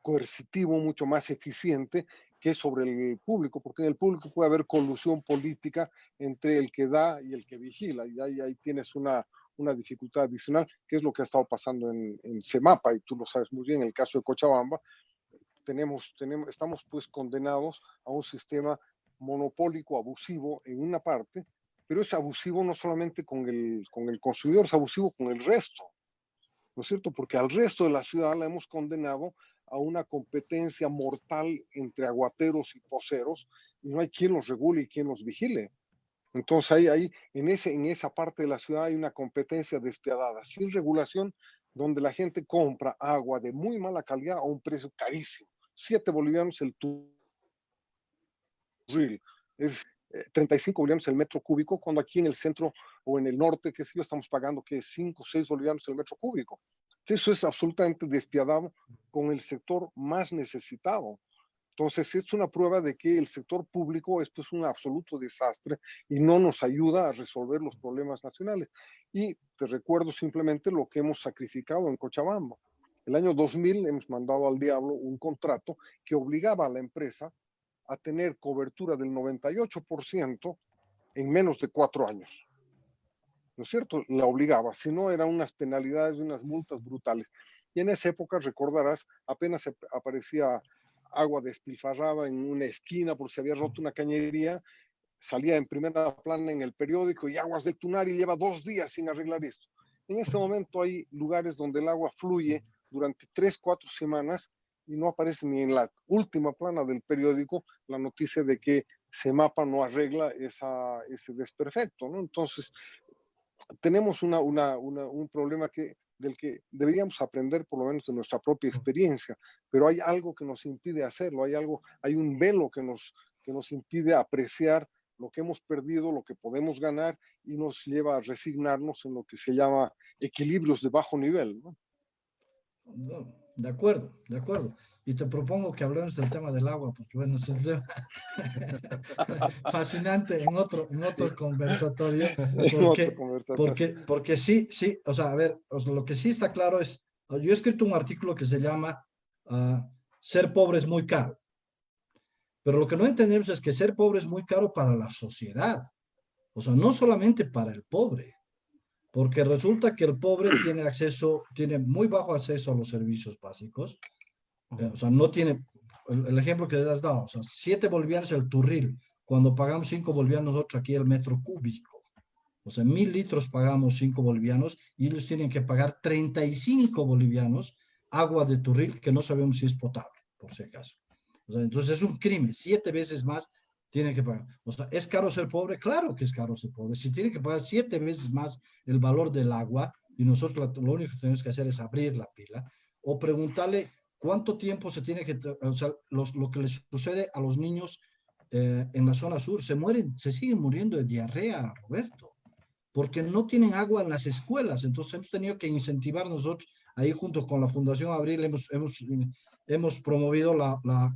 coercitivo, mucho más eficiente que sobre el público, porque en el público puede haber colusión política entre el que da y el que vigila, y ahí tienes una dificultad adicional, que es lo que ha estado pasando en CEMAPA, y tú lo sabes muy bien, en el caso de Cochabamba, estamos pues condenados a un sistema monopólico, abusivo en una parte, pero es abusivo no solamente con el consumidor, es abusivo con el resto, ¿no es cierto? Porque al resto de la ciudad la hemos condenado a una competencia mortal entre aguateros y poceros, y no hay quien los regule y quien los vigile. Entonces ahí en esa parte de la ciudad hay una competencia despiadada, sin regulación, donde la gente compra agua de muy mala calidad a un precio carísimo. 7 bolivianos el turril, es 35 bolivianos el metro cúbico, cuando aquí en el centro o en el norte, qué sé yo, estamos pagando que 5 o 6 bolivianos el metro cúbico. Eso es absolutamente despiadado con el sector más necesitado. Entonces, es una prueba de que el sector público es pues un absoluto desastre y no nos ayuda a resolver los problemas nacionales. Y te recuerdo simplemente lo que hemos sacrificado en Cochabamba. El año 2000 hemos mandado al diablo un contrato que obligaba a la empresa a tener cobertura del 98% en menos de 4 años. ¿No es cierto? La obligaba, si no eran unas penalidades, unas multas brutales. Y en esa época, recordarás, apenas aparecía agua despilfarrada en una esquina por si había roto una cañería, salía en primera plana en el periódico y Aguas de Tunari lleva 2 días sin arreglar esto. En este momento hay lugares donde el agua fluye durante 3, 4 semanas y no aparece ni en la última plana del periódico la noticia de que CEMAPA no arregla ese desperfecto, ¿no? Entonces, tenemos un problema del que deberíamos aprender por lo menos de nuestra propia experiencia, pero hay algo que nos impide hacerlo, hay un velo que nos impide apreciar lo que hemos perdido, lo que podemos ganar y nos lleva a resignarnos en lo que se llama equilibrios de bajo nivel, ¿no? No, de acuerdo, de acuerdo. Y te propongo que hablemos del tema del agua, porque bueno, es un tema fascinante en otro conversatorio, porque sí, o sea, a ver, lo que sí está claro es, yo he escrito un artículo que se llama Ser pobre es muy caro, pero lo que no entendemos es que ser pobre es muy caro para la sociedad, o sea, no solamente para el pobre. Porque resulta que el pobre tiene muy bajo acceso a los servicios básicos. O sea, no tiene, el ejemplo que has dado, o sea, 7 bolivianos el turril, cuando pagamos 5 bolivianos nosotros aquí el metro cúbico. O sea, 1000 litros pagamos 5 bolivianos y ellos tienen que pagar 35 bolivianos agua de turril que no sabemos si es potable, por si acaso. O sea, entonces es un crimen, 7 veces más tiene que pagar. O sea, ¿es caro ser pobre? Claro que es caro ser pobre. Si tiene que pagar 7 veces más el valor del agua y nosotros lo único que tenemos que hacer es abrir la pila o preguntarle cuánto tiempo se tiene que, o sea, lo que les sucede a los niños en la zona sur, se siguen muriendo de diarrea, Roberto, porque no tienen agua en las escuelas. Entonces hemos tenido que incentivar nosotros, ahí junto con la Fundación Abril, hemos promovido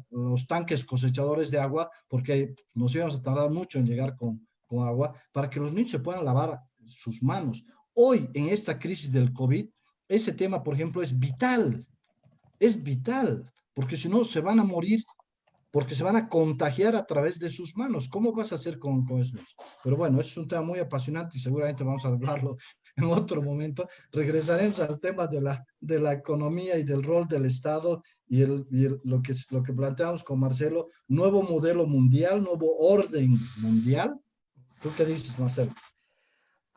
los tanques cosechadores de agua, porque nos íbamos a tardar mucho en llegar con agua, para que los niños se puedan lavar sus manos. Hoy, en esta crisis del COVID, ese tema, por ejemplo, es vital, porque si no se van a morir, porque se van a contagiar a través de sus manos. ¿Cómo vas a hacer con eso? Pero bueno, es un tema muy apasionante y seguramente vamos a hablarlo en otro momento. Regresaremos al tema de la economía y del rol del Estado lo que planteamos con Marcelo, nuevo modelo mundial, nuevo orden mundial. ¿Tú qué dices, Marcelo?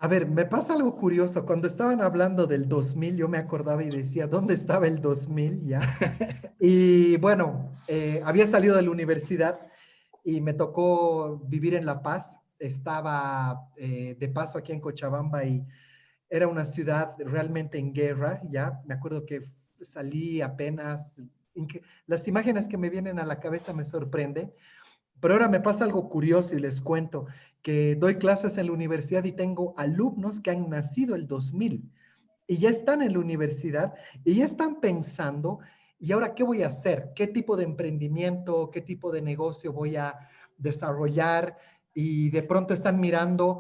A ver, me pasa algo curioso. Cuando estaban hablando del 2000, yo me acordaba y decía, ¿dónde estaba el 2000 ya? Y bueno, había salido de la universidad y me tocó vivir en La Paz. Estaba de paso aquí en Cochabamba y era una ciudad realmente en guerra, ya. Me acuerdo que salí apenas, las imágenes que me vienen a la cabeza me sorprenden, pero ahora me pasa algo curioso y les cuento que doy clases en la universidad y tengo alumnos que han nacido el 2000 y ya están en la universidad y ya están pensando, ¿y ahora qué voy a hacer? ¿Qué tipo de emprendimiento, qué tipo de negocio voy a desarrollar? Y de pronto están mirando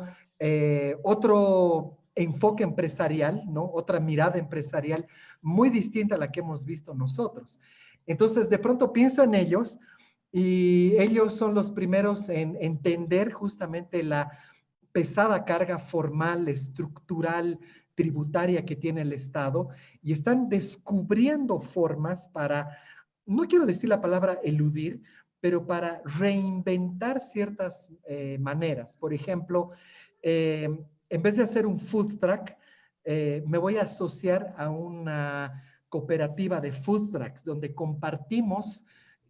otro enfoque empresarial, ¿no? Otra mirada empresarial muy distinta a la que hemos visto nosotros. Entonces, de pronto pienso en ellos y ellos son los primeros en entender justamente la pesada carga formal, estructural, tributaria que tiene el Estado y están descubriendo formas para, no quiero decir la palabra eludir, pero para reinventar ciertas maneras. Por ejemplo, en vez de hacer un food truck, me voy a asociar a una cooperativa de food trucks donde compartimos,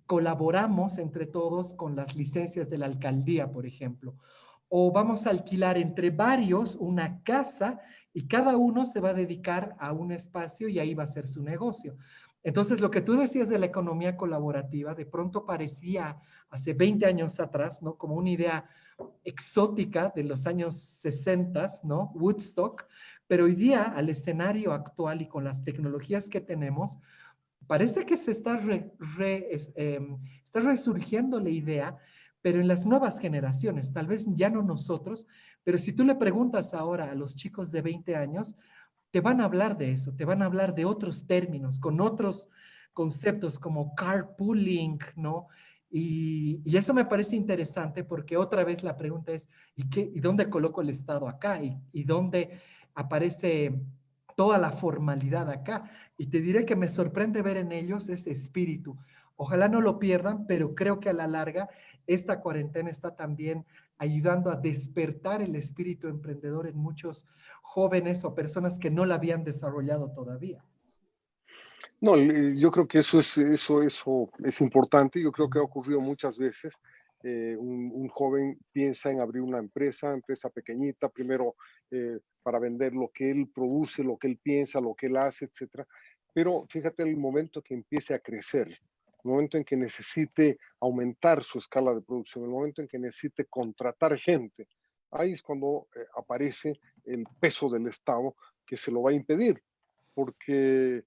colaboramos entre todos con las licencias de la alcaldía, por ejemplo. O vamos a alquilar entre varios una casa y cada uno se va a dedicar a un espacio y ahí va a ser su negocio. Entonces, lo que tú decías de la economía colaborativa, de pronto parecía hace 20 años atrás, ¿no? Como una idea exótica de los años 60, ¿no? Woodstock, pero hoy día al escenario actual y con las tecnologías que tenemos, parece que se está, está resurgiendo la idea, pero en las nuevas generaciones, tal vez ya no nosotros, pero si tú le preguntas ahora a los chicos de 20 años, te van a hablar de eso, te van a hablar de otros términos, con otros conceptos como carpooling, ¿no? Y eso me parece interesante porque otra vez la pregunta es, ¿y dónde coloco el Estado acá? ¿Y dónde aparece toda la formalidad acá? Y te diré que me sorprende ver en ellos ese espíritu. Ojalá no lo pierdan, pero creo que a la larga esta cuarentena está también ayudando a despertar el espíritu emprendedor en muchos jóvenes o personas que no la habían desarrollado todavía. No, yo creo que eso es importante. Yo creo que ha ocurrido muchas veces. Un joven piensa en abrir una empresa pequeñita, primero para vender lo que él produce, lo que él piensa, lo que él hace, etcétera. Pero fíjate el momento que empiece a crecer, el momento en que necesite aumentar su escala de producción, el momento en que necesite contratar gente. Ahí es cuando aparece el peso del Estado que se lo va a impedir, porque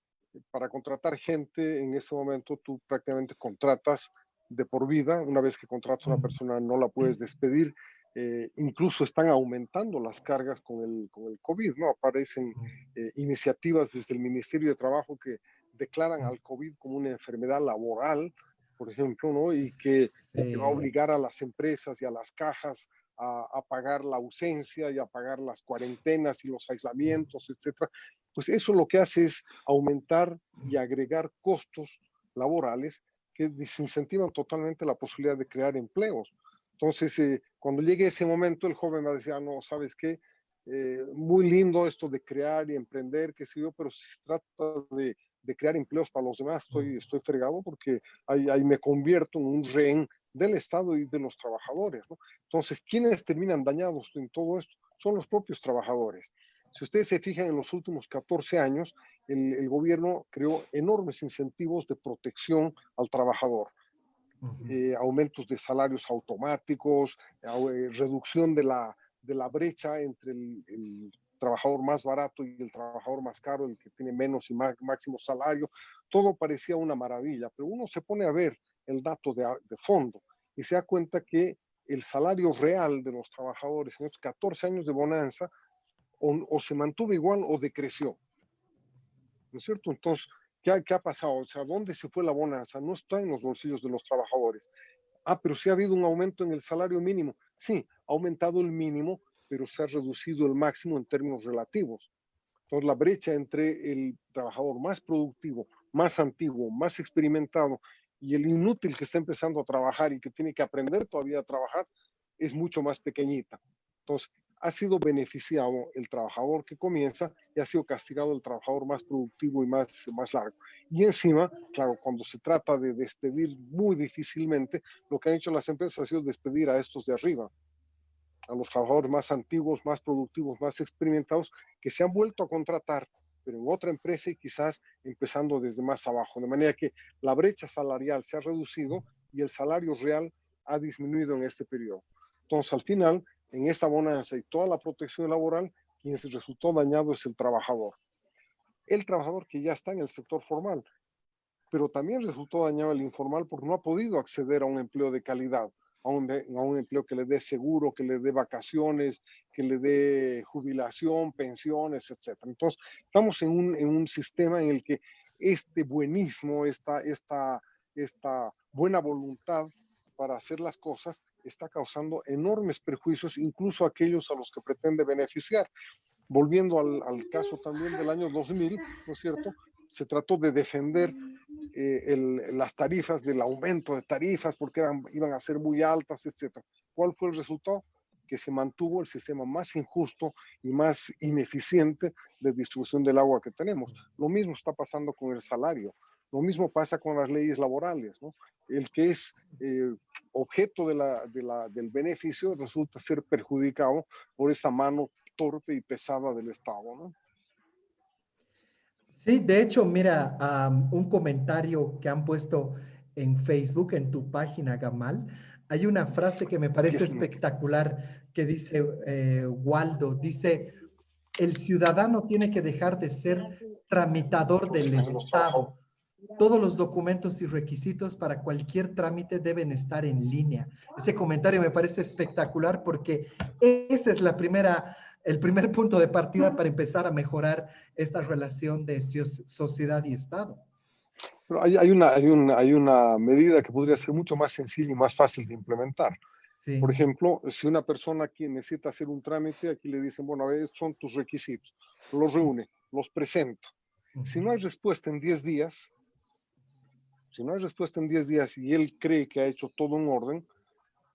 para contratar gente en este momento tú prácticamente contratas de por vida. Una vez que contratas a una persona no la puedes despedir. Incluso están aumentando las cargas con el COVID, ¿no? Aparecen iniciativas desde el Ministerio de Trabajo que declaran al COVID como una enfermedad laboral, por ejemplo, ¿no? Y que va a obligar a las empresas y a las cajas a pagar la ausencia y a pagar las cuarentenas y los aislamientos, etcétera. Pues eso lo que hace es aumentar y agregar costos laborales que desincentivan totalmente la posibilidad de crear empleos. Entonces, cuando llegue ese momento, el joven va a decir, no, ¿sabes qué? Muy lindo esto de crear y emprender, qué sé yo, pero si se trata de crear empleos para los demás, estoy fregado porque ahí me convierto en un rehén del Estado y de los trabajadores, ¿no? Entonces, ¿quiénes terminan dañados en todo esto? Son los propios trabajadores. Si ustedes se fijan, en los últimos 14 años, el gobierno creó enormes incentivos de protección al trabajador. Aumentos de salarios automáticos, reducción de la brecha entre el trabajador más barato y el trabajador más caro, el que tiene menos y máximo salario. Todo parecía una maravilla, pero uno se pone a ver el dato de fondo y se da cuenta que el salario real de los trabajadores en estos 14 años de bonanza o se mantuvo igual o decreció. ¿No es cierto? Entonces, ¿qué ha pasado? O sea, ¿dónde se fue la bonanza? No está en los bolsillos de los trabajadores. Pero sí ha habido un aumento en el salario mínimo. Sí, ha aumentado el mínimo, pero se ha reducido el máximo en términos relativos. Entonces, la brecha entre el trabajador más productivo, más antiguo, más experimentado y el inútil que está empezando a trabajar y que tiene que aprender todavía a trabajar es mucho más pequeñita. Entonces, ha sido beneficiado el trabajador que comienza y ha sido castigado el trabajador más productivo y más largo. Y encima, claro, cuando se trata de despedir muy difícilmente, lo que han hecho las empresas ha sido despedir a estos de arriba, a los trabajadores más antiguos, más productivos, más experimentados, que se han vuelto a contratar, pero en otra empresa y quizás empezando desde más abajo. De manera que la brecha salarial se ha reducido y el salario real ha disminuido en este periodo. Entonces, al final, en esta bonanza y toda la protección laboral, quien se resultó dañado es el trabajador. El trabajador que ya está en el sector formal, pero también resultó dañado el informal porque no ha podido acceder a un empleo de calidad, a un empleo que le dé seguro, que le dé vacaciones, que le dé jubilación, pensiones, etc. Entonces, estamos en un sistema en el que este buenismo, esta buena voluntad para hacer las cosas está causando enormes perjuicios, incluso a aquellos a los que pretende beneficiar. Volviendo al caso también del año 2000, ¿no es cierto? Se trató de defender las tarifas, del aumento de tarifas, porque iban a ser muy altas, etc. ¿Cuál fue el resultado? Que se mantuvo el sistema más injusto y más ineficiente de distribución del agua que tenemos. Lo mismo está pasando con el salario, lo mismo pasa con las leyes laborales, ¿no? El que es objeto del beneficio resulta ser perjudicado por esa mano torpe y pesada del Estado, ¿no? Sí, de hecho, mira, un comentario que han puesto en Facebook, en tu página, Gamal, hay una frase que me parece espectacular que dice Waldo, dice, el ciudadano tiene que dejar de ser tramitador del Estado. Todos los documentos y requisitos para cualquier trámite deben estar en línea. Ese comentario me parece espectacular porque esa es el primer punto de partida para empezar a mejorar esta relación de sociedad y Estado. Pero hay una medida que podría ser mucho más sencilla y más fácil de implementar. Sí. Por ejemplo, si una persona que necesita hacer un trámite, aquí le dicen, bueno, a ver, estos son tus requisitos, los reúne, los presenta. Si no hay respuesta en 10 días, y él cree que ha hecho todo en orden,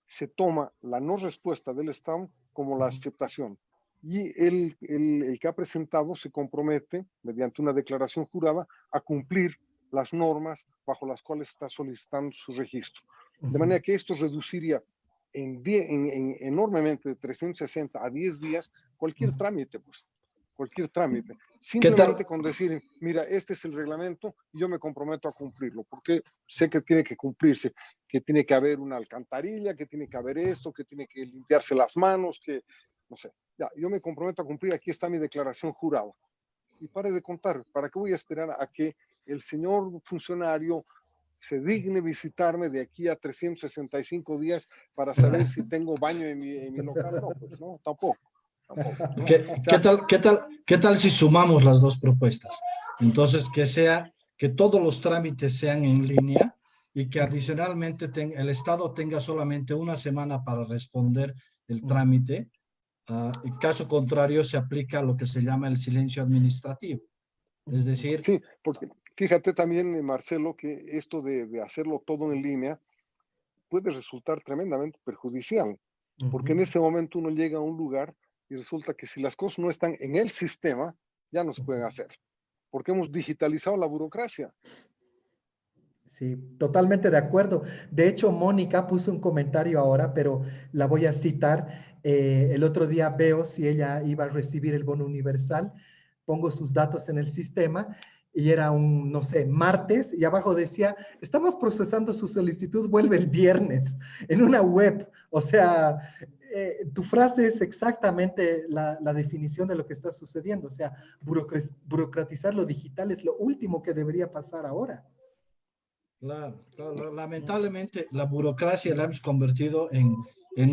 se toma la no respuesta del Estado como la aceptación. Y el que ha presentado se compromete, mediante una declaración jurada, a cumplir las normas bajo las cuales está solicitando su registro. De manera que esto reduciría enormemente de 360 a 10 días cualquier trámite, pues. Cualquier trámite. Simplemente con decir, mira, este es el reglamento y yo me comprometo a cumplirlo, porque sé que tiene que cumplirse, que tiene que haber una alcantarilla, que tiene que haber esto, que tiene que limpiarse las manos, que, no sé, ya, yo me comprometo a cumplir, aquí está mi declaración jurada. Y pare de contar, ¿para qué voy a esperar a que el señor funcionario se digne visitarme de aquí a 365 días para saber si tengo baño en mi local? No, pues no, tampoco. ¿No? ¿Qué tal si sumamos las dos propuestas? Entonces, que todos los trámites sean en línea y que adicionalmente el Estado tenga solamente una semana para responder el trámite. En caso contrario, se aplica lo que se llama el silencio administrativo. Es decir... Sí, porque fíjate también, Marcelo, que esto de hacerlo todo en línea puede resultar tremendamente perjudicial, porque en ese momento uno llega a un lugar y resulta que si las cosas no están en el sistema, ya no se pueden hacer, porque hemos digitalizado la burocracia. Sí, totalmente de acuerdo. De hecho, Mónica puso un comentario ahora, pero la voy a citar. El otro día veo si ella iba a recibir el bono universal, pongo sus datos en el sistema y era un, no sé, martes y abajo decía, estamos procesando su solicitud, vuelve el viernes en una web. O sea, tu frase es exactamente la definición de lo que está sucediendo. O sea, burocratizar lo digital es lo último que debería pasar ahora. Claro, claro, lamentablemente la burocracia la hemos convertido en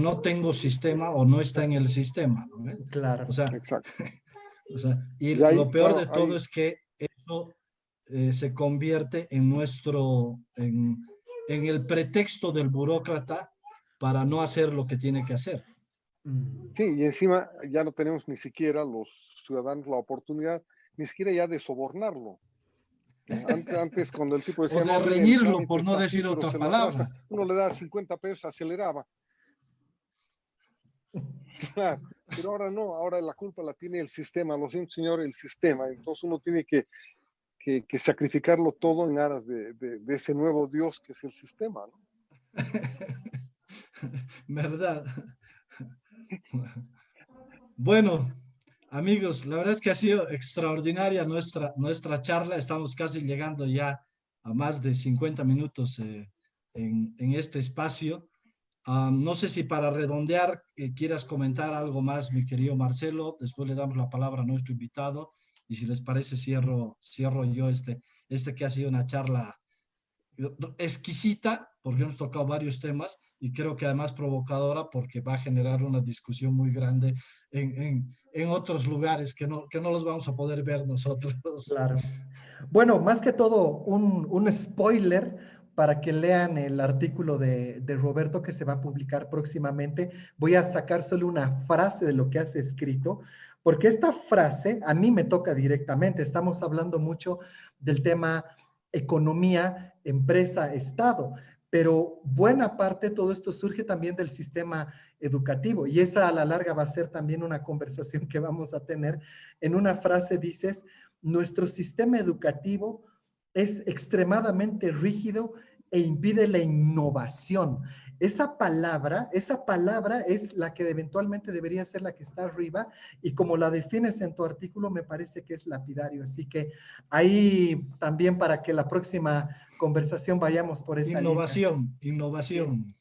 no tengo sistema o no está en el sistema, ¿no? Claro. O sea, Exacto. o sea, y Y ahí, lo peor bueno, de todo ahí, es que eso se convierte en en el pretexto del burócrata para no hacer lo que tiene que hacer. sí, y encima ya no tenemos ni siquiera los ciudadanos la oportunidad, ni siquiera ya de sobornarlo. Antes, cuando el tipo O decía, de no, mire, el reñirlo, trámite por no está así, decir pero otra se lo palabra. atrasa, uno le da 50 pesos, aceleraba. Claro, pero ahora no, ahora la culpa la tiene el sistema, lo siento, señor, el sistema. Entonces uno tiene que sacrificarlo todo en aras de ese nuevo Dios que es el sistema, ¿no? ¿Verdad? Bueno, amigos, la verdad es que ha sido extraordinaria nuestra charla. Estamos casi llegando ya a más de 50 minutos en este espacio. No sé si para redondear quieras comentar algo más, mi querido Marcelo. Después le damos la palabra a nuestro invitado. Y si les parece, cierro yo este que ha sido una charla exquisita, porque hemos tocado varios temas y creo que además provocadora porque va a generar una discusión muy grande en otros lugares que no los vamos a poder ver nosotros. Claro. Bueno, más que todo, un spoiler para que lean el artículo de Roberto que se va a publicar próximamente. Voy a sacar solo una frase de lo que has escrito, porque esta frase a mí me toca directamente. Estamos hablando mucho del tema economía, empresa, Estado, pero buena parte de todo esto surge también del sistema educativo y esa a la larga va a ser también una conversación que vamos a tener. En una frase dices, nuestro sistema educativo es extremadamente rígido e impide la innovación. Esa palabra es la que eventualmente debería ser la que está arriba y como la defines en tu artículo me parece que es lapidario. Así que ahí también para que la próxima conversación vayamos por esa línea. Innovación.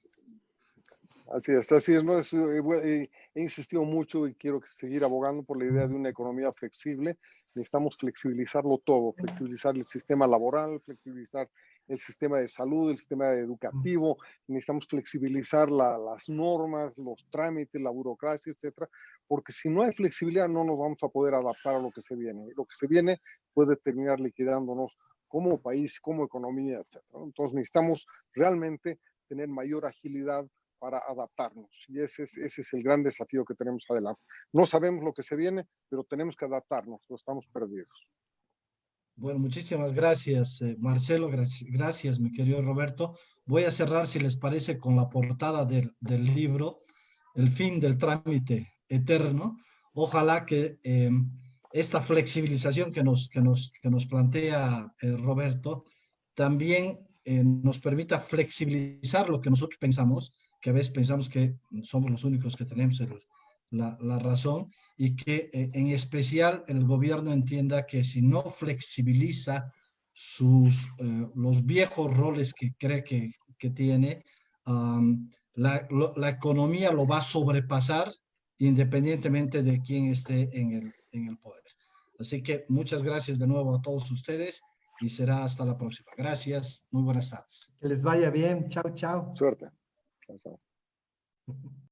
Así es, ¿no? He insistido mucho y quiero seguir abogando por la idea de una economía flexible. Necesitamos flexibilizarlo todo, flexibilizar el sistema laboral, flexibilizar el sistema de salud, el sistema educativo, necesitamos flexibilizar las normas, los trámites, la burocracia, etcétera, porque si no hay flexibilidad no nos vamos a poder adaptar a lo que se viene. Lo que se viene puede terminar liquidándonos como país, como economía, etcétera. Entonces necesitamos realmente tener mayor agilidad para adaptarnos. Y ese es el gran desafío que tenemos adelante. No sabemos lo que se viene, pero tenemos que adaptarnos, no estamos perdidos. Bueno, muchísimas gracias, Marcelo. Gracias, mi querido Roberto. Voy a cerrar, si les parece, con la portada del libro, El fin del trámite eterno. Ojalá que esta flexibilización que nos plantea Roberto también nos permita flexibilizar lo que nosotros pensamos, que a veces pensamos que somos los únicos que tenemos la razón, y que en especial el gobierno entienda que si no flexibiliza los viejos roles que cree que tiene, la economía lo va a sobrepasar independientemente de quién esté en el poder. Así que muchas gracias de nuevo a todos ustedes y será hasta la próxima. Gracias, muy buenas tardes. Que les vaya bien. Chao, chao. Suerte. Chao, chao.